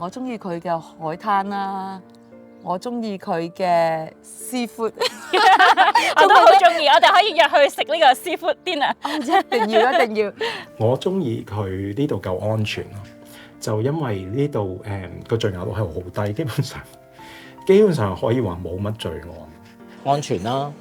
我中意佢嘅海灘啦，我中意佢嘅 seafood， 我都好中意，我哋可以約去食呢個 seafood dinner。一定要一定要。我中意佢呢度夠安全咯，就因為呢度個罪案率係好低，基本上可以話冇乜罪案。安全啦，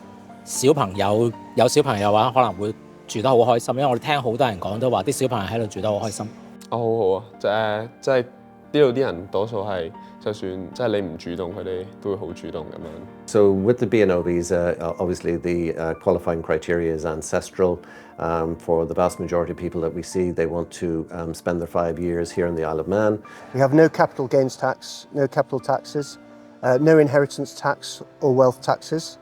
小朋友有小朋友嘅話可能會住得好開心，因為我哋聽好多人講都話啲小朋友喺度住得好開心。好好啊，即係呢度啲人多數係，就算即係你唔主動，佢哋都會好主動咁樣。So with the BNO visa, obviously the qualifying criteria is ancestral. For the vast majority of people that we see, they want to spend their 5 years here in the Isle of Man. We have no capital gains tax, no capital taxes, no inheritance tax or wealth taxes.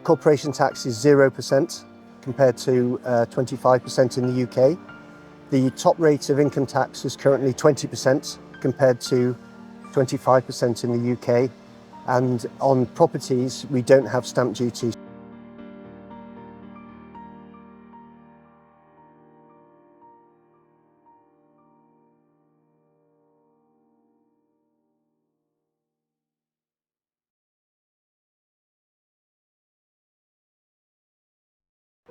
Corporation tax is 0% compared to 25% in the UK. The top rate of income tax is currently 20% compared to 25% in the UK. And on properties, we don't have stamp duty.「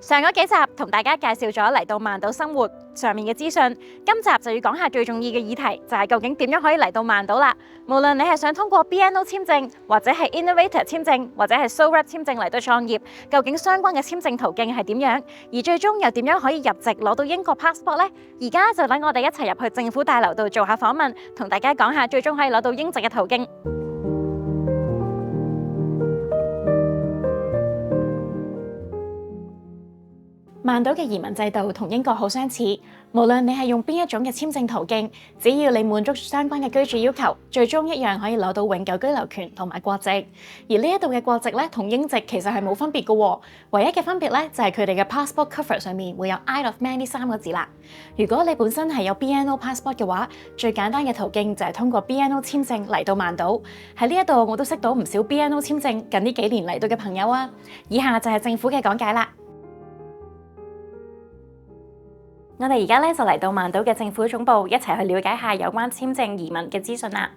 上嗰幾集同大家介紹咗嚟到曼島生活上面嘅資訊，今集就要講下最重要嘅議題，就係究竟點樣可以嚟到曼島啦。無論你係想通過 BNO 簽證，或者係 Innovator 簽證，或者係 SoRep 簽證嚟到創業，究竟相關嘅簽證途徑係點樣？而最終又點樣可以入籍攞到英國 passport 呢？而家就等我哋一齊入去政府大樓度做下訪問，同大家講下最終可以攞到英籍嘅途徑。曼島嘅移民制度同英國好相似，無論你係用邊一種嘅簽證途徑，只要你滿足相關嘅居住要求，最終一樣可以攞到永久居留權同埋國籍。而呢一度嘅國籍咧，同英籍其實係冇分別嘅喎，唯一嘅分別咧就係佢哋嘅 passport cover 上面會有 Isle of Man 呢3個字啦。如果你本身係有 BNO passport 嘅話，最簡單嘅途徑就係通過 BNO 簽證嚟到曼島。喺呢一度我都識到唔少 BNO 簽證近呢幾年嚟到嘅朋友啊。以下就係政府嘅講解啦。我哋而家咧就嚟到曼島嘅政府總部，一齊去了解下有關簽證移民嘅資訊啦。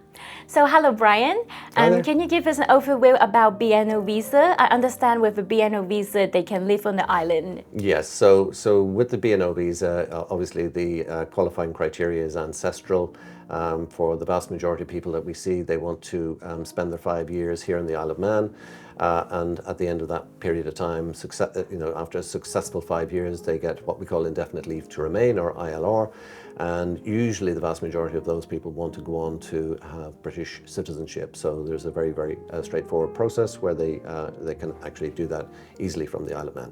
So hello Brian, can you give us an overview about BNO visa? I understand with the BNO visa they can live on the island. Yes, so with the BNO visa, obviously the qualifying criteria is ancestral. For the vast majority of people that we see, they want to spend their 5 years here in the Isle of Man. And at the end of that period of time, after a successful 5 years, they get what we call indefinite leave to remain, or ILR. And usually the vast majority of those people want to go on to have British citizenship. So there's a very, very straightforward process where they can actually do that easily from the Isle of Man.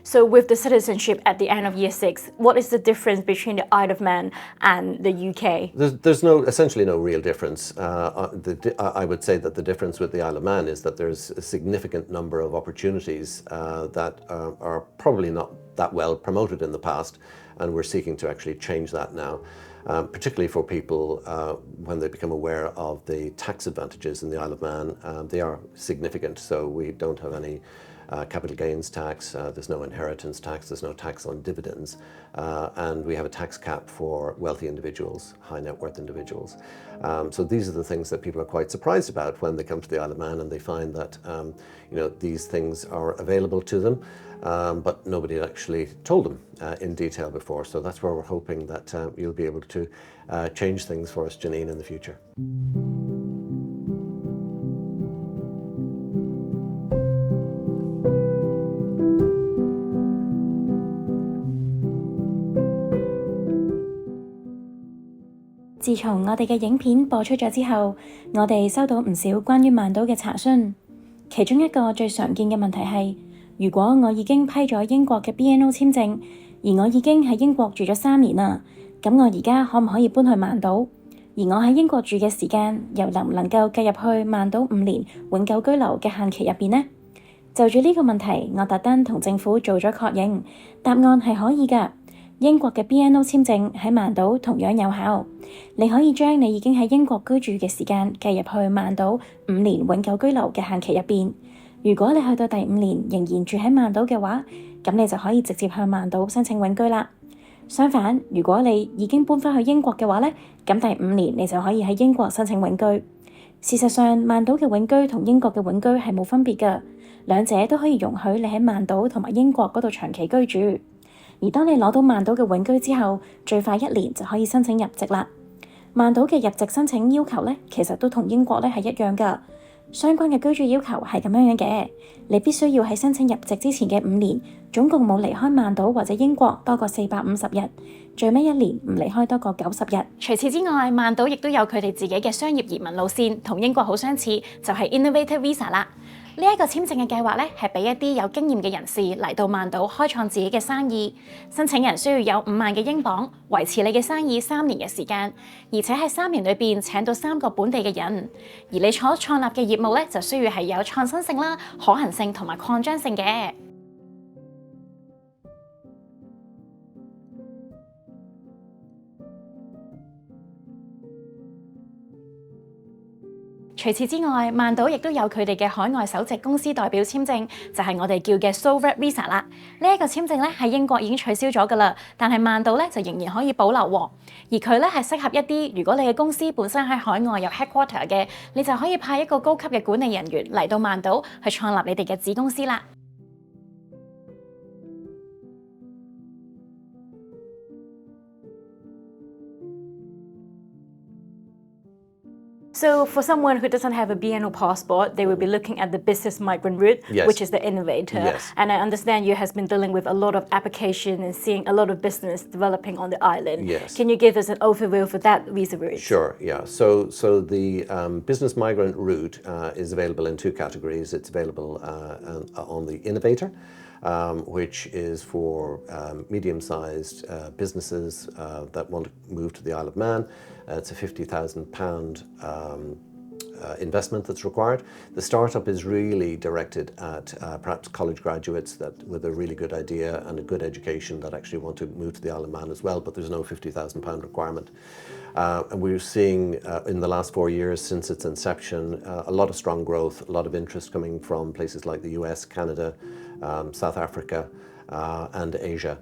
So with the citizenship at the end of year 6, what is the difference between the Isle of Man and the UK? There's essentially no real difference. I would say that the difference with the Isle of Man is that there's a significant number of opportunities that are probably not that well promoted in the past, and we're seeking to actually change that now. Particularly for people when they become aware of the tax advantages in the Isle of Man. They are significant, so we don't have any capital gains tax, there's no inheritance tax, there's no tax on dividends, and we have a tax cap for wealthy individuals, high net worth individuals. So these are the things that people are quite surprised about when they come to the Isle of Man and they find that these things are available to them, but nobody had actually told them in detail before. So that's where we're hoping that you'll be able to change things for us, Janine, in the future.「自從我哋嘅影片播出咗之後，我哋收到唔少關於曼島嘅查詢。其中一個最常見嘅問題係，如果我已經批咗英國嘅 BNO 簽證，而我已經喺英國住咗3年啦，咁我而家可唔可以搬去曼島？而我喺英國住嘅時間又能唔能夠計入去曼島5年永久居留嘅限期入邊呢？就住呢個問題，我特登同政府做咗確認，答案係可以㗎。英國嘅 BNO 簽證喺曼島同樣有效，你可以將你已經喺英國居住嘅時間計入去曼島5年永久居留嘅限期入邊。如果你去到第5年仍然住喺曼島嘅話，咁你就可以直接向曼島申請永居啦。相反，如果你已經搬返去英國嘅話呢，咁第5年你就可以喺英國申請永居。事實上，曼島嘅永居同英國嘅永居係冇分別㗎，兩者都可以容許你喺曼島同埋英國嗰度長期居住。而當你攞到曼島嘅永居之後，最快1年就可以申請入籍啦。曼島嘅入籍申請要求呢，其實都同英國呢係一樣㗎。相關嘅居住要求係咁樣嘅，你必須要喺申請入籍之前嘅5年，總共冇離開曼島或者英國多過450日，最尾1年唔離開多過90日。除此之外，曼島亦都有佢哋自己嘅商業移民路線，同英國好相似，就係 Innovative Visa 啦。呢一個簽證嘅計劃咧，係俾一啲有經驗嘅人士嚟到曼島開創自己嘅生意。申請人需要有5萬嘅英鎊，維持你嘅生意3年嘅時間，而且喺3年裏邊請到3個本地嘅人。而你所創立嘅業務咧，就需要係有創新性啦、可行性同埋擴張性嘅。除此之外，曼島亦都有佢哋嘅海外首席公司代表簽證，就係我哋叫嘅 Sole Visa 啦。呢一個簽證咧喺英國已經取消咗㗎啦，但係曼島咧就仍然可以保留喎。而佢咧係適合一啲如果你嘅公司本身喺海外有 headquarter 嘅，你就可以派一個高級嘅管理人員嚟到曼島去創立你哋嘅子公司啦。So for someone who doesn't have a BNO passport, they will be looking at the business migrant route, Yes. which is the innovator. Yes. And I understand you has been dealing with a lot of application and seeing a lot of business developing on the island. Yes. Can you give us an overview for that visa route? Sure, yeah. So the business migrant route is available in 2 categories. It's available on the innovator, which is for medium-sized businesses that want to move to the Isle of Man. It's a £50,000 investment that's required. The startup is really directed at perhaps college graduates that with a really good idea and a good education that actually want to move to the Isle of Man as well, but there's no £50,000 requirement. And we're seeing in the last 4 years since its inception a lot of strong growth, a lot of interest coming from places like the US, Canada, South Africa and Asia.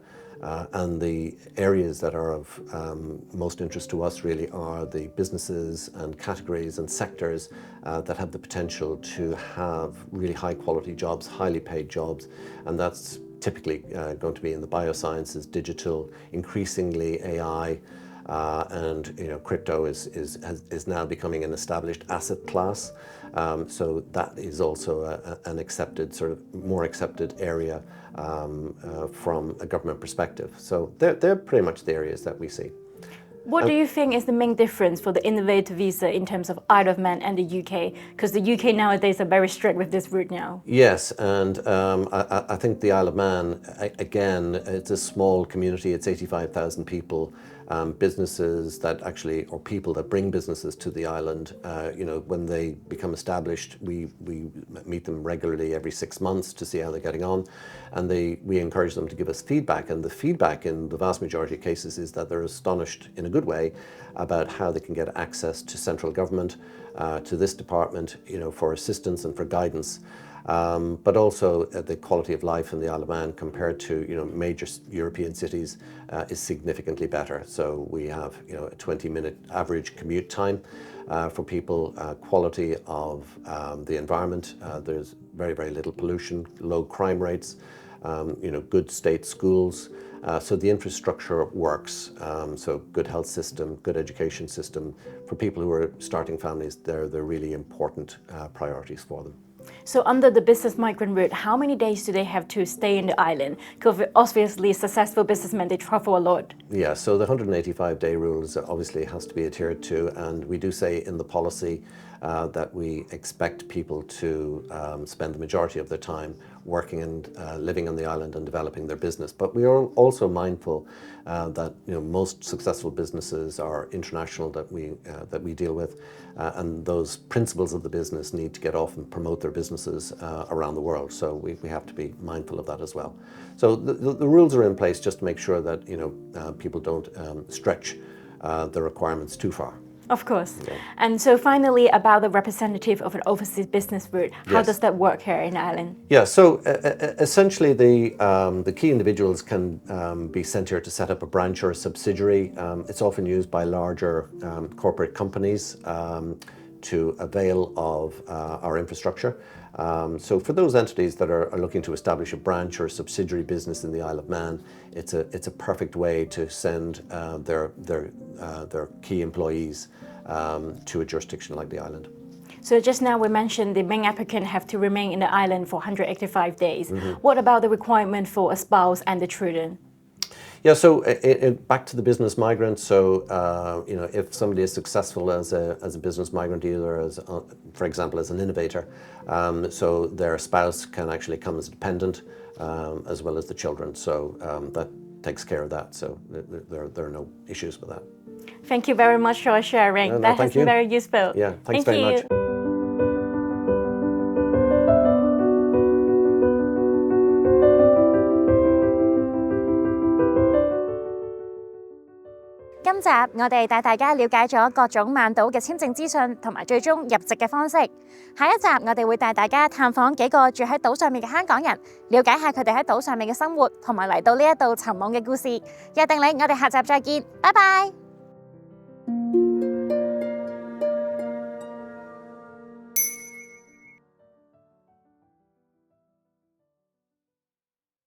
And the areas that are of most interest to us really are the businesses and categories and sectors that have the potential to have really high quality jobs, highly paid jobs, and that's typically going to be in the biosciences, digital, increasingly AI, and crypto is now becoming an established asset class. So that is also an accepted, sort of more accepted area from a government perspective. So they're pretty much the areas that we see. What do you think is the main difference for the innovator visa in terms of Isle of Man and the UK? Because the UK nowadays are very strict with this route now. Yes, and I think the Isle of Man, again, it's a small community, it's 85,000 people. Businesses that actually, or people that bring businesses to the island, when they become established, we meet them regularly every 6 months to see how they're getting on, and we encourage them to give us feedback, and the feedback in the vast majority of cases is that they're astonished in a good way about how they can get access to central government, to this department, for assistance and for guidance. But also the quality of life in the Isle of Man compared to major European cities is significantly better. So we have a 20-minute average commute time for people, quality of the environment. There's very, very little pollution, low crime rates, good state schools. So the infrastructure works. So good health system, good education system. For people who are starting families, they're really important priorities for them. So under the business migrant route, how many days do they have to stay in the island? Because obviously successful businessmen, they travel a lot. Yeah, so the 185-day rules obviously has to be adhered to, and we do say in the policy that we expect people to spend the majority of their time working and living on the island and developing their business. But we are also mindful that most successful businesses are international that we deal with, and those principles of the business need to get off and promote their businesses around the world. So we have to be mindful of that as well. So the rules are in place just to make sure that people don't stretch the requirements too far. Of course. And so finally, about the representative of an overseas business route, how does that work here in Ireland? Yeah, so essentially the key individuals can be sent here to set up a branch or a subsidiary. It's often used by larger corporate companies to avail of our infrastructure. So for those entities that are looking to establish a branch or a subsidiary business in the Isle of Man, it's a perfect way to send their key employees to a jurisdiction like the island. So just now we mentioned the main applicant have to remain in the island for 185 days. What about the requirement for a spouse and the children? Yeah, so back to the business migrant. So if somebody is successful as a business migrant, either as, for example, as an innovator, so their spouse can actually come as a dependent, as well as the children. So that takes care of that. So there are no issues with that. Thank you very much for sharing. That has been very useful. Yeah, thanks very much. 今集我哋帶大家了解咗各種曼島嘅簽證資訊同埋最終入籍嘅方式。下一集我哋會帶大家探訪幾個住喺島上面嘅香港人，了解下佢哋喺島上面嘅生活同埋嚟到呢一度尋夢嘅故事。約定你，我哋下集再見，拜拜。